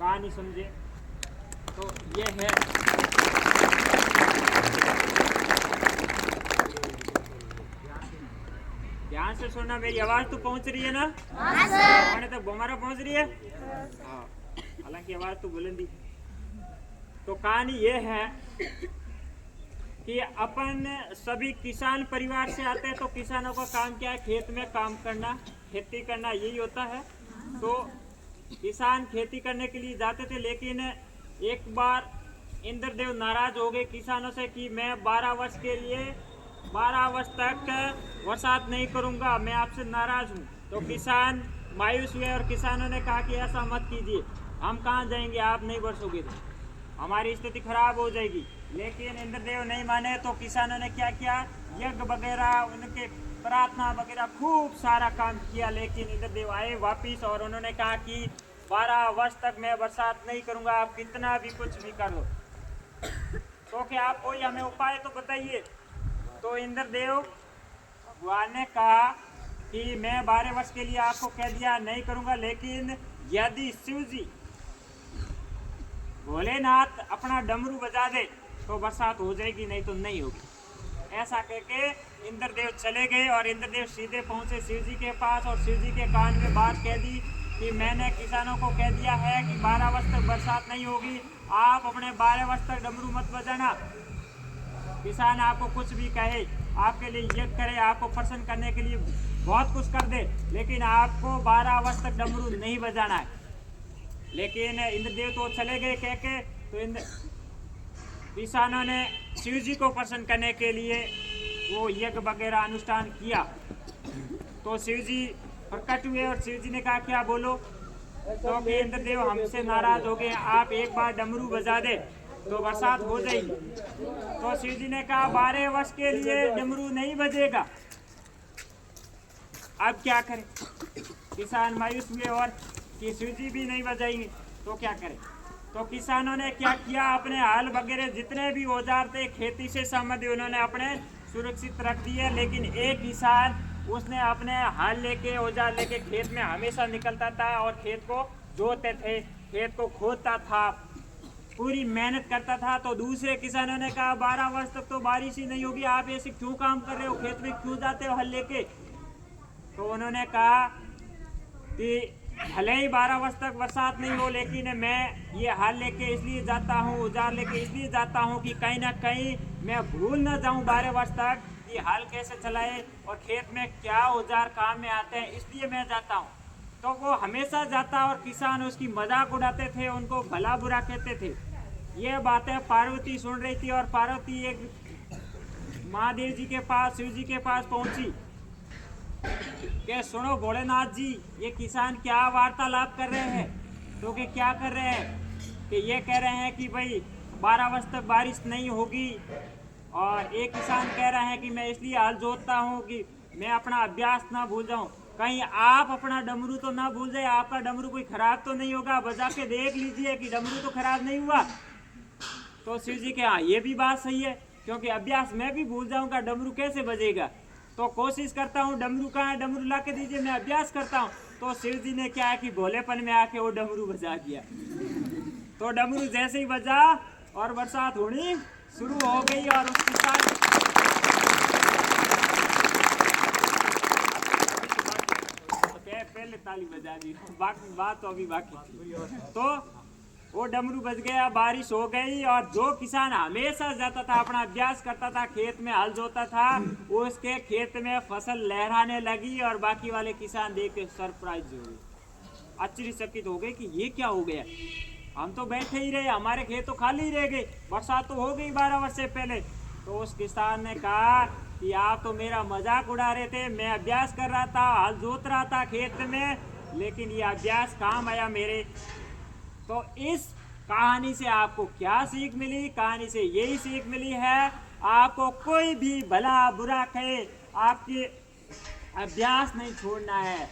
कहानी समझे। तो ये है, ध्यान से सुनना, मेरी आवाज तो पहुंच रही है ना? हाँ सर। तक हमारा पहुंच रही है? हाँ, हालांकि आवाज तो बुलंदी। तो कहानी ये है कि अपन सभी किसान परिवार से आते हैं। तो किसानों का काम क्या है? खेत में काम करना, खेती करना, यही होता है। तो किसान खेती करने के लिए जाते थे, लेकिन एक बार इंद्रदेव नाराज हो गए किसानों से कि मैं 12 वर्ष के लिए 12 वर्ष तक बरसात नहीं करूंगा, मैं आपसे नाराज हूँ। तो किसान मायूस हुए और किसानों ने कहा कि ऐसा मत कीजिए, हम कहाँ जाएंगे, आप नहीं बरसोगे तो हमारी स्थिति खराब हो जाएगी। लेकिन इंद्रदेव नहीं माने। तो किसानों ने क्या किया? यज्ञ वगैरह, उनके प्रार्थना वगैरह खूब सारा काम किया। लेकिन इंद्रदेव आए वापिस और उन्होंने कहा कि 12 वर्ष तक मैं बरसात नहीं करूंगा, आप कितना भी कुछ भी करो। तो क्या आप कोई हमें उपाय तो बताइए। तो इंद्रदेव भगवान ने कहा कि मैं 12 वर्ष के लिए आपको कह दिया नहीं करूंगा, लेकिन यदि शिव जी भोलेनाथ अपना डमरू बजा दे तो बरसात हो जाएगी, नहीं तो नहीं होगी। ऐसा कहके इंद्रदेव चले गए और इंद्रदेव सीधे पहुंचे शिव जी के पास और शिव जी के कान में बात कह दी कि मैंने किसानों को कह दिया है कि 12 वर्ष तक बरसात नहीं होगी, आप अपने 12 वर्ष तक डमरू मत बजाना। किसान आपको कुछ भी कहे, आपके लिए यज्ञ करे, आपको प्रसन्न करने के लिए बहुत कुछ कर दे, लेकिन आपको 12 वर्ष तक डमरू नहीं बजाना है। लेकिन इंद्रदेव तो चले गए कह के। तो किसानों ने शिव जी को प्रसन्न करने के लिए वो यज्ञ वगैरह अनुष्ठान किया। तो शिव जी प्रकट हुए और शिव जी ने कहा क्या बोलो। तो कि इंद्रदेव हमसे नाराज हो गए, आप एक बार डमरू बजा दे तो बरसात हो जाएगी। तो शिव जी ने कहा 12 वर्ष के लिए डमरू नहीं बजेगा, अब क्या करें। किसान मायूस हुए और कि शिव जी भी नहीं बजाएंगे तो क्या करें। तो किसानों ने क्या किया, अपने हल वगैरह जितने भी औजार थे खेती से संबंधित उन्होंने अपने सुरक्षित रख दिए। लेकिन एक किसान, उसने अपने हल लेके औजार लेके खेत में हमेशा निकलता था और खेत को जोतते थे, खेत को खोदता था, पूरी मेहनत करता था। तो दूसरे किसानों ने कहा 12 वर्ष तक तो बारिश ही नहीं होगी, आप ऐसे क्यों काम कर रहे हो, खेत में क्यों जाते हो हल लेके। तो उन्होंने कहा कि भले ही 12 वर्ष तक बरसात नहीं हो, लेकिन मैं ये हल लेके इसलिए जाता हूँ, औजार लेके इसलिए जाता हूँ कि कहीं ना कहीं मैं भूल ना जाऊँ 12 वर्ष तक कि हल कैसे चलाए और खेत में क्या औजार काम में आते हैं, इसलिए मैं जाता हूँ। तो वो हमेशा जाता और किसान उसकी मजाक उड़ाते थे, उनको भला बुरा कहते थे। ये बातें पार्वती सुन रही थी और पार्वती एक महादेव जी के पास, शिव जी के पास पहुंची कि सुनो भोलेनाथ जी, ये किसान क्या वार्तालाप कर रहे हैं। तो कि क्या कर रहे हैं कि ये कह रहे हैं कि भाई 12 वर्ष तक बारिश नहीं होगी, और एक किसान कह रहा है कि मैं इसलिए हल जोतता हूँ कि मैं अपना अभ्यास ना भूल जाऊँ। कहीं आप अपना डमरू तो ना भूल जाए, आपका डमरू कोई खराब तो नहीं होगा, बजा के देख लीजिए कि डमरू तो खराब नहीं हुआ। तो शिव जी के हाँ ये भी बात सही है, क्योंकि अभ्यास मैं भी भूल जाऊंगा, डमरू कैसे बजेगा। तो कोशिश करता हूँ, डमरू कहाँ है, डमरू ला के दीजिए, मैं अभ्यास करता हूँ। तो शिव जी ने क्या है कि भोलेपन में आके वो डमरू बजा दिया। तो डमरू जैसे ही बजा और बरसात होनी शुरू हो गई और उस किसान पहले ताली बजा दी, बाकी बात तो अभी बाकी थी। तो वो डमरू बज गया, बारिश हो गई और जो किसान हमेशा जाता था, अपना अभ्यास करता था, खेत में हल जोता था, उसके खेत में फसल लहराने लगी और बाकी वाले किसान देख के सरप्राइज हो गए, आश्चर्यचकित हो गए कि ये क्या हो गया, हम तो बैठे ही रहे, हमारे खेत तो खाली रह गए, बरसात तो हो गई 12 वर्ष से पहले। तो उस किसान ने कहा कि आप तो मेरा मजाक उड़ा रहे थे, मैं अभ्यास कर रहा था, हल जोत रहा था खेत में, लेकिन ये अभ्यास काम आया मेरे। तो इस कहानी से आपको क्या सीख मिली? कहानी से यही सीख मिली है, आपको कोई भी भला बुरा कहे, आपके अभ्यास नहीं छोड़ना है।